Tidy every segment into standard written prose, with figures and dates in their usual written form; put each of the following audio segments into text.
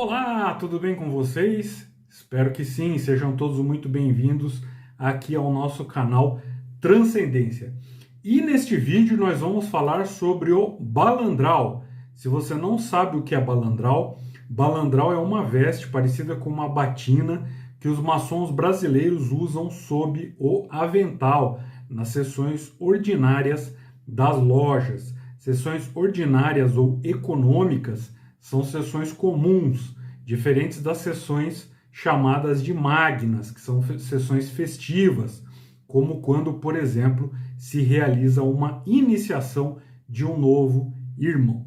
Olá, tudo bem com vocês? Espero que sim, sejam todos muito bem-vindos aqui ao nosso canal Transcendência. E neste vídeo nós vamos falar sobre o balandral. Se você não sabe o que é balandral, balandral é uma veste parecida com uma batina que os maçons brasileiros usam sob o avental, nas sessões ordinárias das lojas. Sessões ordinárias ou econômicas são sessões comuns, diferentes das sessões chamadas de magnas, que são sessões festivas, como quando, por exemplo, se realiza uma iniciação de um novo irmão.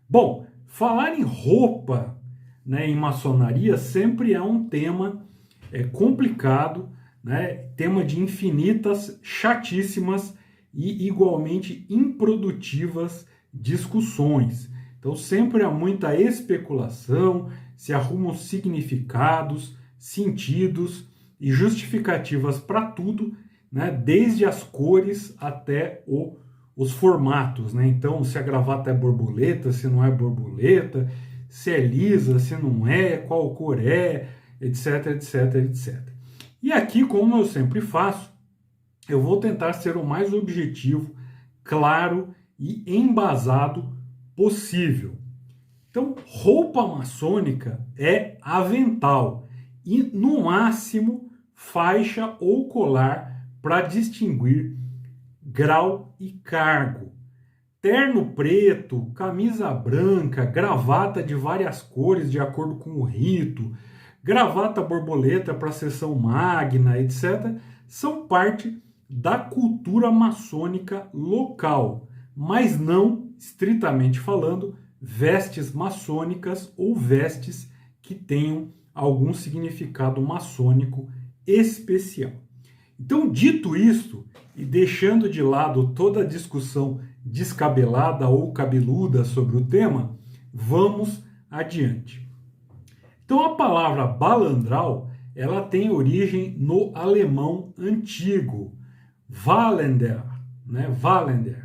Bom, falar em roupa, né, em maçonaria sempre é um tema complicado, né, tema de infinitas, chatíssimas e igualmente improdutivas discussões. Então sempre há muita especulação, se arrumam significados, sentidos e justificativas para tudo, né? Desde as cores até os formatos, né? Então se a gravata é borboleta, se não é borboleta, se é lisa, se não é, qual cor é, etc, etc, etc. E aqui, como eu sempre faço, eu vou tentar ser o mais objetivo, claro e embasado possível. Então, roupa maçônica é avental e, no máximo, faixa ou colar para distinguir grau e cargo. Terno preto, camisa branca, gravata de várias cores de acordo com o rito, gravata borboleta para a sessão magna, etc., são parte da cultura maçônica local, mas não, estritamente falando, vestes maçônicas ou vestes que tenham algum significado maçônico especial. Então, dito isto, e deixando de lado toda a discussão descabelada ou cabeluda sobre o tema, vamos adiante. Então, a palavra balandral, ela tem origem no alemão antigo, Wallender, né? Wallender.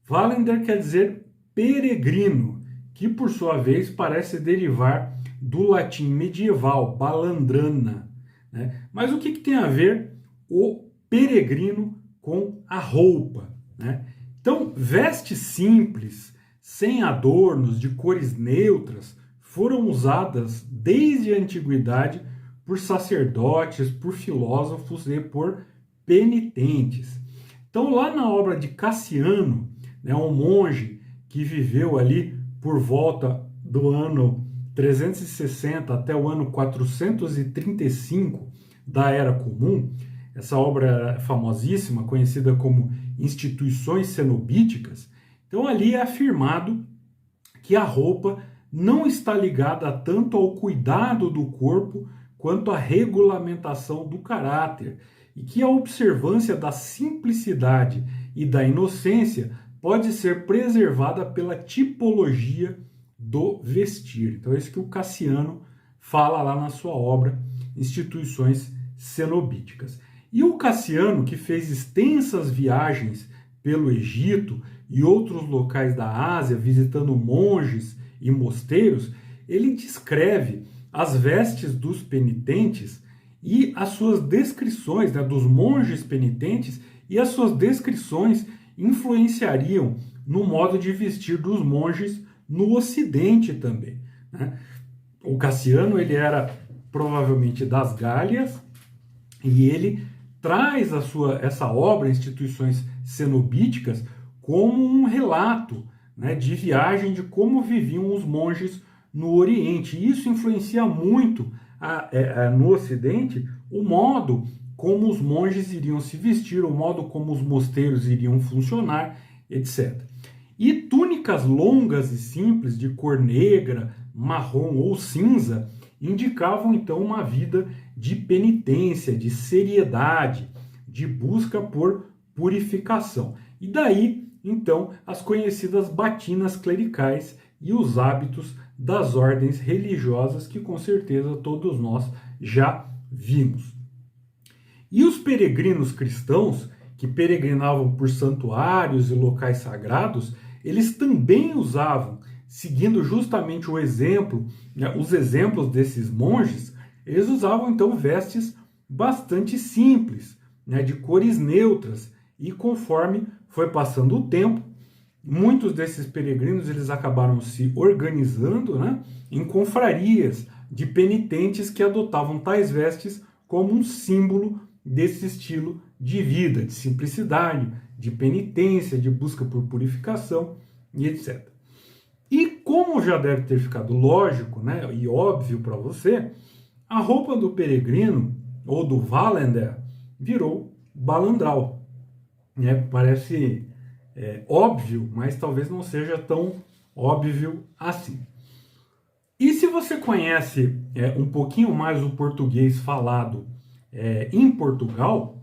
Wallender quer dizer peregrino, que por sua vez parece derivar do latim medieval, balandrana, né? Mas o que tem a ver o peregrino com a roupa, né? Então, vestes simples, sem adornos, de cores neutras, foram usadas desde a antiguidade por sacerdotes, por filósofos e por penitentes. Então, lá na obra de Cassiano, né, um monge que viveu ali por volta do ano 360 até o ano 435 da Era Comum, essa obra é famosíssima, conhecida como Instituições Cenobíticas. Então, ali é afirmado que a roupa não está ligada tanto ao cuidado do corpo quanto à regulamentação do caráter, e que a observância da simplicidade e da inocência pode ser preservada pela tipologia do vestir. Então é isso que o Cassiano fala lá na sua obra Instituições Cenobíticas. E o Cassiano, que fez extensas viagens pelo Egito e outros locais da Ásia, visitando monges e mosteiros, ele descreve as vestes dos penitentes e as suas descrições, né, dos monges penitentes, e as suas descrições influenciariam no modo de vestir dos monges no Ocidente também, né? O Cassiano, ele era provavelmente das Gálias, e ele traz essa obra, Instituições Cenobíticas, como um relato, né, de viagem, de como viviam os monges no Oriente. E isso influencia muito no Ocidente o modo como os monges iriam se vestir, o modo como os mosteiros iriam funcionar, etc. E túnicas longas e simples de cor negra, marrom ou cinza indicavam então uma vida de penitência, de seriedade, de busca por purificação. E daí, então, as conhecidas batinas clericais e os hábitos das ordens religiosas, que com certeza todos nós já vimos. E os peregrinos cristãos, que peregrinavam por santuários e locais sagrados, eles também usavam seguindo justamente o exemplo, né, os exemplos desses monges, eles usavam então vestes bastante simples, né, de cores neutras, e conforme foi passando o tempo, muitos desses peregrinos eles acabaram se organizando, né, em confrarias de penitentes que adotavam tais vestes como um símbolo desse estilo de vida, de simplicidade, de penitência, de busca por purificação e etc. E como já deve ter ficado lógico, né, e óbvio para você, a roupa do peregrino ou do Wallander virou balandral. Né? Parece óbvio, mas talvez não seja tão óbvio assim. E se você conhece um pouquinho mais o português falado em Portugal,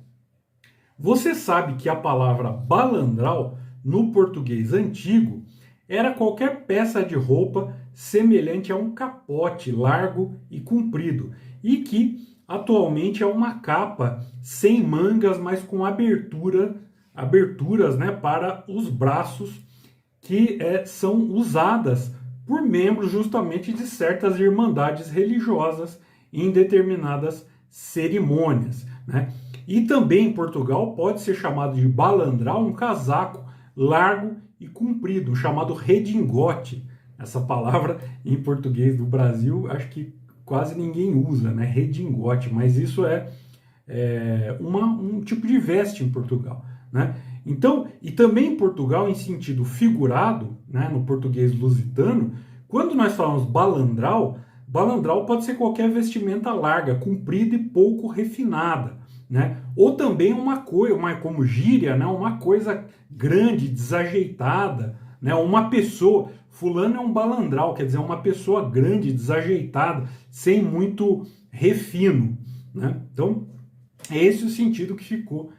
você sabe que a palavra balandral, no português antigo, era qualquer peça de roupa semelhante a um capote largo e comprido, e que atualmente é uma capa sem mangas, mas com aberturas, né, para os braços, que são usadas por membros justamente de certas irmandades religiosas em determinadas cerimônias, né? E também em Portugal pode ser chamado de balandral um casaco largo e comprido, chamado redingote. Essa palavra em português do Brasil acho que quase ninguém usa, né? Redingote, mas isso é um tipo de veste em Portugal, né? Então, e também em Portugal, em sentido figurado, né, no português lusitano, quando nós falamos balandral, balandral pode ser qualquer vestimenta larga, comprida e pouco refinada, né? Ou também uma coisa, como gíria, né, uma coisa grande, desajeitada, né? Uma pessoa, fulano é um balandral, quer dizer, uma pessoa grande, desajeitada, sem muito refino, né? Então, é esse o sentido que ficou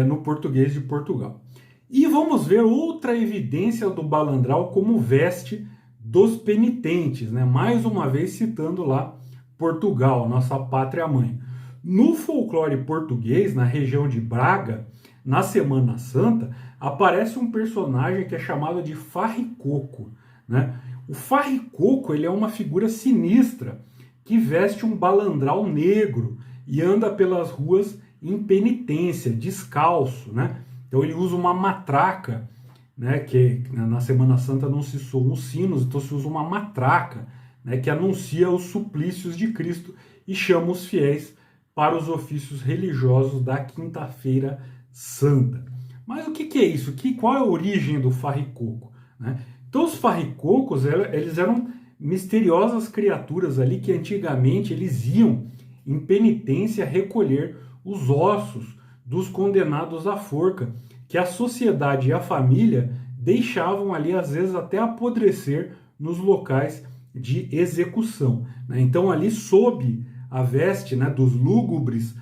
no português de Portugal. E vamos ver outra evidência do balandral como veste dos penitentes, né? Mais uma vez citando lá Portugal, nossa pátria-mãe. No folclore português, na região de Braga, na Semana Santa, aparece um personagem que é chamado de Farricoco, né? O Farricoco, ele é uma figura sinistra que veste um balandral negro e anda pelas ruas em penitência, descalço, né? Então ele usa uma matraca, né? Que na Semana Santa não se soam os sinos, então se usa uma matraca, né? Que anuncia os suplícios de Cristo e chama os fiéis para os ofícios religiosos da Quinta-feira Santa. Mas o que é isso? Qual é a origem do farricoco, né? Então os farricocos, eles eram misteriosas criaturas ali que antigamente eles iam em penitência recolher os ossos dos condenados à forca, que a sociedade e a família deixavam ali, às vezes, até apodrecer nos locais de execução, né? Então, ali, sob a veste, né, dos lúgubres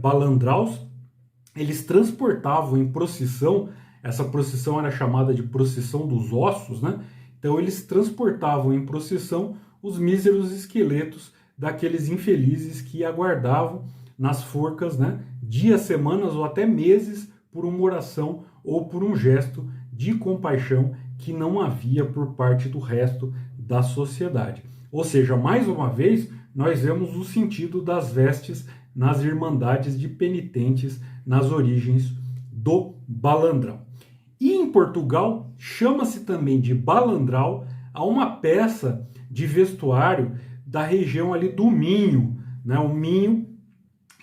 balandraus, eles transportavam em procissão, essa procissão era chamada de procissão dos ossos, né? Então, eles transportavam em procissão os míseros esqueletos daqueles infelizes que aguardavam nas forcas, né, dias, semanas ou até meses por uma oração ou por um gesto de compaixão que não havia por parte do resto da sociedade. Ou seja, mais uma vez, nós vemos o sentido das vestes nas irmandades de penitentes nas origens do balandral. E em Portugal, chama-se também de balandral a uma peça de vestuário da região ali do Minho, né? O Minho,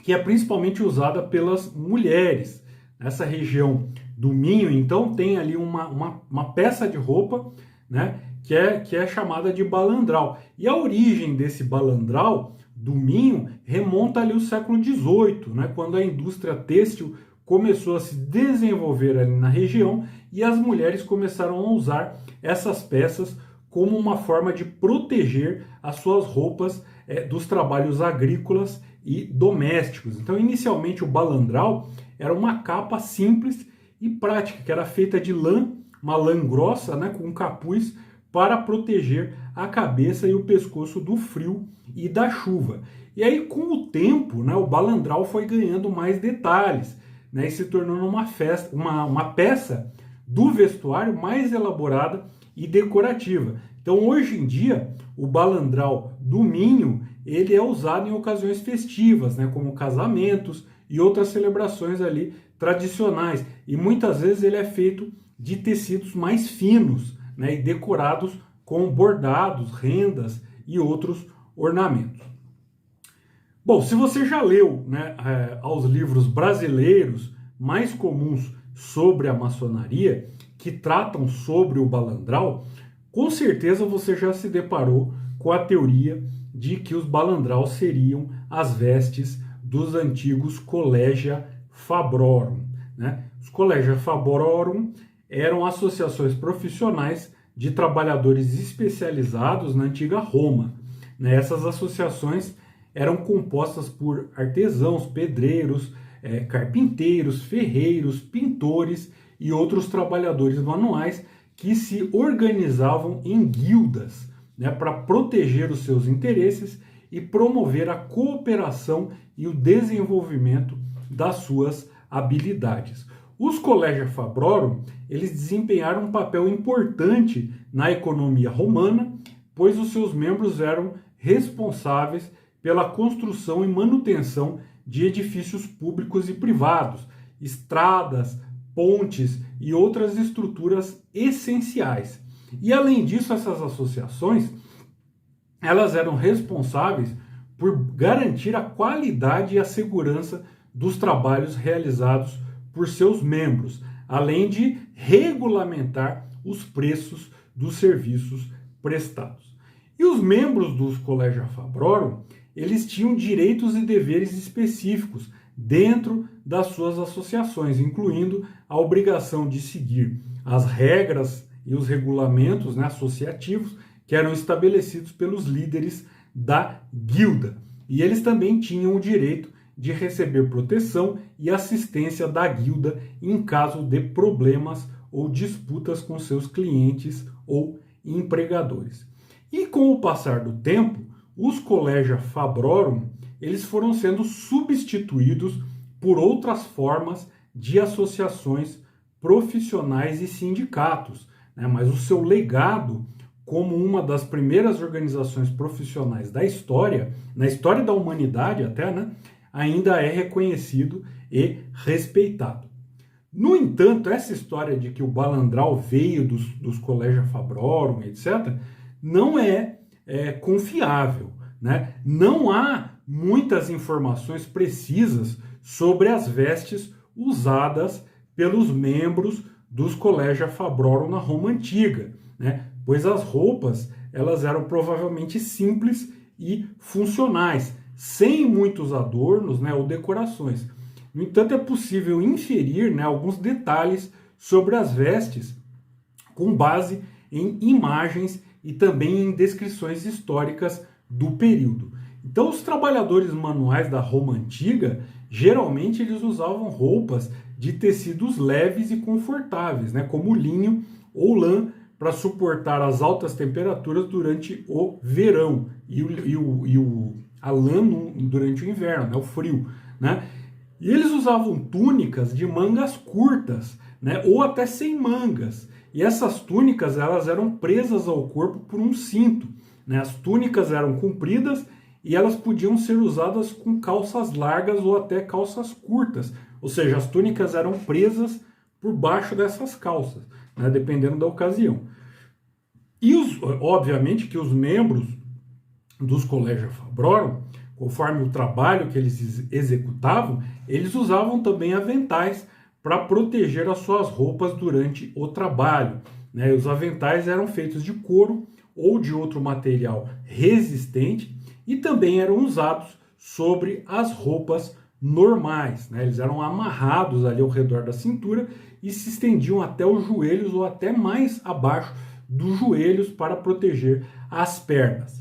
que é principalmente usada pelas mulheres. Nessa região do Minho, então, tem ali uma peça de roupa, né, que é chamada de balandral. E a origem desse balandral do Minho remonta ali ao século XVIII, né, quando a indústria têxtil começou a se desenvolver ali na região e as mulheres começaram a usar essas peças como uma forma de proteger as suas roupas dos trabalhos agrícolas e domésticos. Então, inicialmente, o balandral era uma capa simples e prática, que era feita de lã, uma lã grossa, né, com um capuz para proteger a cabeça e o pescoço do frio e da chuva. E aí, com o tempo, né, o balandral foi ganhando mais detalhes, né, e se tornando uma peça do vestuário mais elaborada e decorativa. Então, hoje em dia, o balandral do Minho, ele é usado em ocasiões festivas, né, como casamentos e outras celebrações ali tradicionais. E muitas vezes ele é feito de tecidos mais finos, né, e decorados com bordados, rendas e outros ornamentos. Bom, se você já leu, né, aos livros brasileiros mais comuns sobre a maçonaria, que tratam sobre o balandral, com certeza você já se deparou com a teoria de que os balandral seriam as vestes dos antigos Collegia Fabrorum, né? Os Collegia Fabrorum eram associações profissionais de trabalhadores especializados na antiga Roma, né? Essas associações eram compostas por artesãos, pedreiros, carpinteiros, ferreiros, pintores e outros trabalhadores manuais que se organizavam em guildas, né, para proteger os seus interesses e promover a cooperação e o desenvolvimento das suas habilidades. Os Collegia Fabrorum, eles desempenharam um papel importante na economia romana, pois os seus membros eram responsáveis pela construção e manutenção de edifícios públicos e privados, estradas, pontes e outras estruturas essenciais. E além disso, essas associações, elas eram responsáveis por garantir a qualidade e a segurança dos trabalhos realizados por seus membros, além de regulamentar os preços dos serviços prestados. E os membros dos Collegia Fabrorum, eles tinham direitos e deveres específicos dentro das suas associações, incluindo a obrigação de seguir as regras e os regulamentos, né, associativos que eram estabelecidos pelos líderes da guilda. E eles também tinham o direito de receber proteção e assistência da guilda em caso de problemas ou disputas com seus clientes ou empregadores. E com o passar do tempo, os Collegia Fabrorum, eles foram sendo substituídos por outras formas de associações profissionais e sindicatos, né? Mas o seu legado como uma das primeiras organizações profissionais da história, na história da humanidade até, né, ainda é reconhecido e respeitado. No entanto, essa história de que o balandral veio dos Collegia Fabrorum, etc., não é confiável, né? Não há muitas informações precisas sobre as vestes usadas pelos membros dos Collegia Fabrorum na Roma Antiga, né? Pois as roupas elas eram provavelmente simples e funcionais, sem muitos adornos, né, ou decorações. No entanto, é possível inferir, né, alguns detalhes sobre as vestes com base em imagens e também em descrições históricas do período. Então, os trabalhadores manuais da Roma Antiga, geralmente eles usavam roupas de tecidos leves e confortáveis, né, como linho ou lã, para suportar as altas temperaturas durante o verão e a lã durante o inverno, né, o frio, né? E eles usavam túnicas de mangas curtas, né, ou até sem mangas. E essas túnicas elas eram presas ao corpo por um cinto, né? As túnicas eram compridas e elas podiam ser usadas com calças largas ou até calças curtas. Ou seja, as túnicas eram presas por baixo dessas calças, né, dependendo da ocasião. E obviamente que os membros dos Collegia Fabrorum, conforme o trabalho que eles executavam, eles usavam também aventais para proteger as suas roupas durante o trabalho, né? Os aventais eram feitos de couro ou de outro material resistente e também eram usados sobre as roupas normais, né? Eles eram amarrados ali ao redor da cintura e se estendiam até os joelhos ou até mais abaixo dos joelhos para proteger as pernas.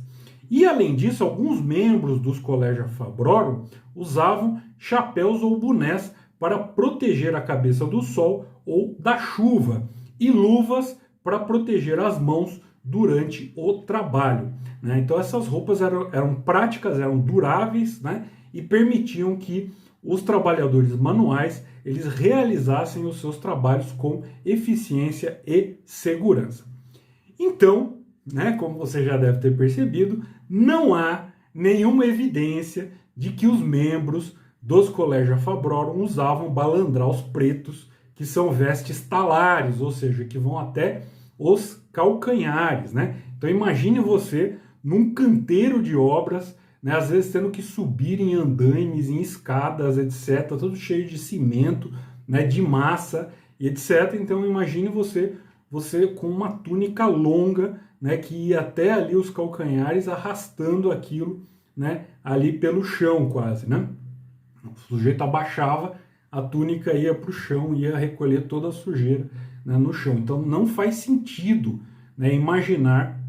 E além disso, alguns membros dos Collegia Fabrorum usavam chapéus ou bonés para proteger a cabeça do sol ou da chuva e luvas para proteger as mãos durante o trabalho, né? Então essas roupas eram práticas, eram duráveis, né? E permitiam que os trabalhadores manuais eles realizassem os seus trabalhos com eficiência e segurança. Então, né, como você já deve ter percebido, não há nenhuma evidência de que os membros dos colégios Afabrorum usavam balandraus pretos, que são vestes talares, ou seja, que vão até os calcanhares, né? Então imagine você num canteiro de obras, né, às vezes tendo que subir em andaimes, em escadas, etc., todo cheio de cimento, né, de massa, etc. Então imagine você com uma túnica longa, né, que ia até ali os calcanhares, arrastando aquilo, né, ali pelo chão quase, né? O sujeito abaixava, a túnica ia para o chão, ia recolher toda a sujeira, né, no chão. Então não faz sentido, né, imaginar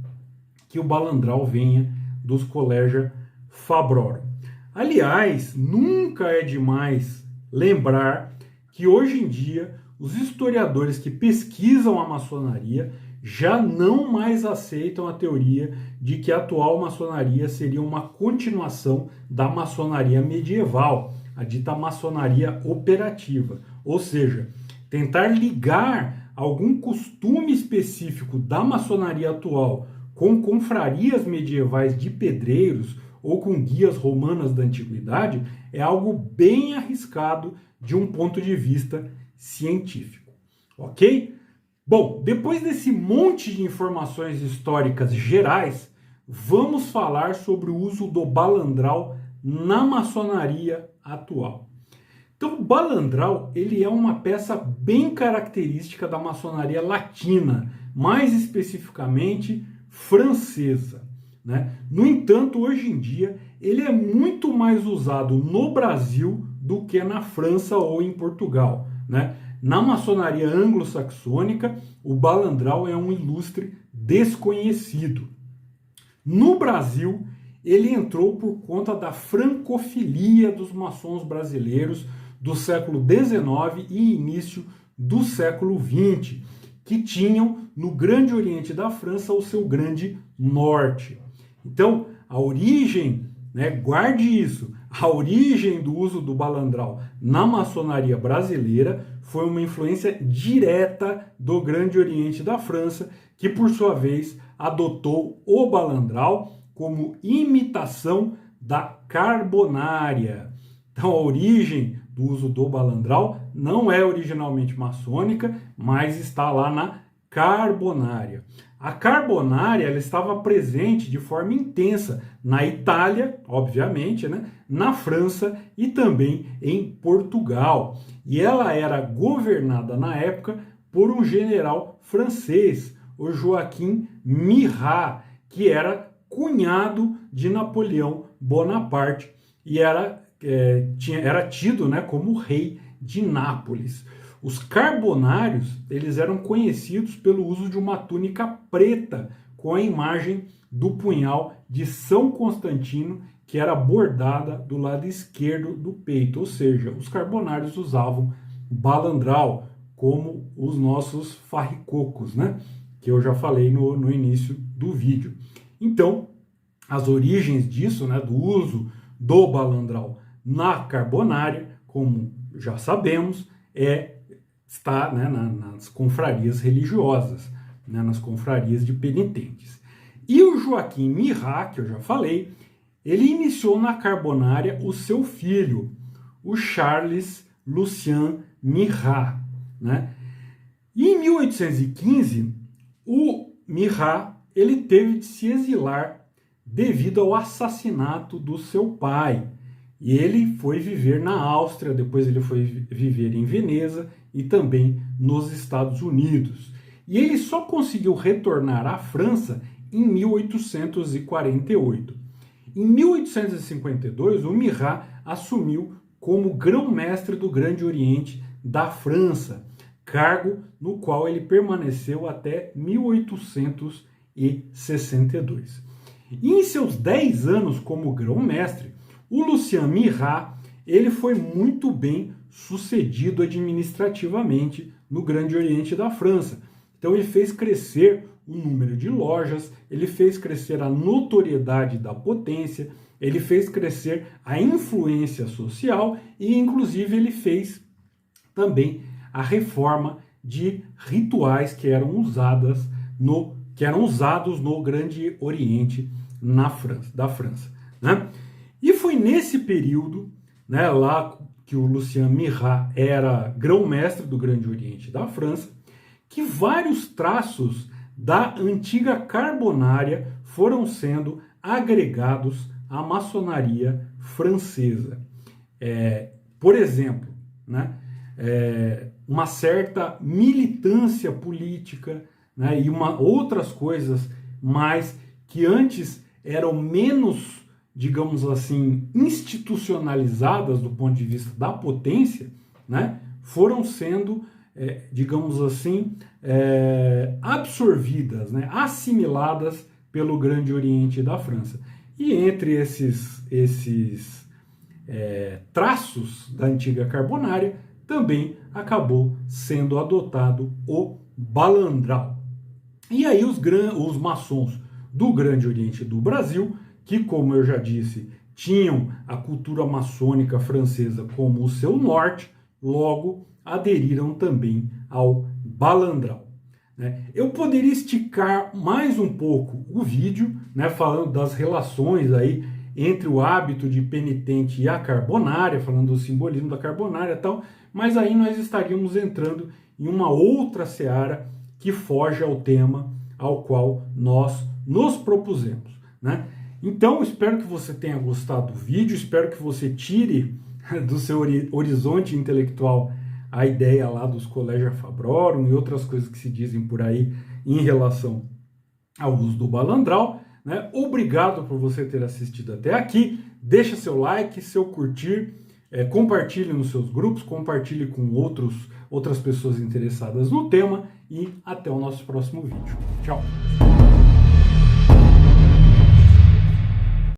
que o balandral venha dos Collegia Fabrorum. Aliás, nunca é demais lembrar que hoje em dia os historiadores que pesquisam a maçonaria já não mais aceitam a teoria de que a atual maçonaria seria uma continuação da maçonaria medieval, a dita maçonaria operativa. Ou seja, tentar ligar algum costume específico da maçonaria atual com confrarias medievais de pedreiros ou com guias romanas da antiguidade é algo bem arriscado de um ponto de vista científico, ok? Bom, depois desse monte de informações históricas gerais, vamos falar sobre o uso do balandral na maçonaria atual. Então, o balandral ele é uma peça bem característica da maçonaria latina, mais especificamente francesa, né? No entanto, hoje em dia, ele é muito mais usado no Brasil do que na França ou em Portugal, né? Na maçonaria anglo-saxônica, o balandral é um ilustre desconhecido. No Brasil, ele entrou por conta da francofilia dos maçons brasileiros do século XIX e início do século XX, que tinham no Grande Oriente da França o seu Grande Norte. Então, a origem, né, guarde isso, a origem do uso do balandral na maçonaria brasileira foi uma influência direta do Grande Oriente da França, que por sua vez adotou o balandral como imitação da carbonária. Então a origem do uso do balandral não é originalmente maçônica, mas está lá na carbonária. A carbonária ela estava presente de forma intensa na Itália, obviamente, né, na França e também em Portugal. E ela era governada na época por um general francês, o Joaquim Murat, que era cunhado de Napoleão Bonaparte e era tido, né, como rei de Nápoles. Os carbonários eles eram conhecidos pelo uso de uma túnica preta com a imagem do punhal de São Constantino, que era bordada do lado esquerdo do peito, ou seja, os carbonários usavam balandral, como os nossos farricocos, né? Que eu já falei no início do vídeo. Então, as origens disso, né, do uso do balandral na carbonária, como já sabemos, está, né, nas confrarias religiosas, né, nas confrarias de penitentes. E o Joaquim Murat, que eu já falei, ele iniciou na carbonária o seu filho, o Charles Lucien Murat, né? E em 1815, o Murat ele teve de se exilar devido ao assassinato do seu pai. E ele foi viver na Áustria, depois ele foi viver em Veneza e também nos Estados Unidos. E ele só conseguiu retornar à França em 1848. Em 1852, o Murat assumiu como grão-mestre do Grande Oriente da França, cargo no qual ele permaneceu até 1862. E em seus 10 anos como grão-mestre, o Lucien Murat ele foi muito bem sucedido administrativamente no Grande Oriente da França. Então ele fez crescer o número de lojas, ele fez crescer a notoriedade da potência, ele fez crescer a influência social e inclusive ele fez também a reforma de rituais que eram usadas no que eram usados no Grande Oriente da França, né? E foi nesse período, né, lá que o Lucien Myrrha era grão-mestre do Grande Oriente da França, que vários traços da antiga carbonária foram sendo agregados à maçonaria francesa. Por exemplo, né, uma certa militância política, né, e outras coisas mais que antes eram menos, digamos assim, institucionalizadas do ponto de vista da potência, né, foram sendo, digamos assim, absorvidas, né, assimiladas pelo Grande Oriente da França. E entre esses traços da antiga carbonária, também acabou sendo adotado o balandral. E aí os maçons do Grande Oriente do Brasil, que, como eu já disse, tinham a cultura maçônica francesa como o seu norte, logo aderiram também ao balandral. Eu poderia esticar mais um pouco o vídeo, né, falando das relações aí entre o hábito de penitente e a carbonária, falando do simbolismo da carbonária e tal, mas aí nós estaríamos entrando em uma outra seara que foge ao tema ao qual nós nos propusemos, né? Então, espero que você tenha gostado do vídeo, espero que você tire do seu horizonte intelectual a ideia lá dos Collegia Fabrorum e outras coisas que se dizem por aí em relação ao uso do balandral, né? Obrigado por você ter assistido até aqui. Deixa seu like, seu curtir, compartilhe nos seus grupos, compartilhe com outras pessoas interessadas no tema e até o nosso próximo vídeo. Tchau!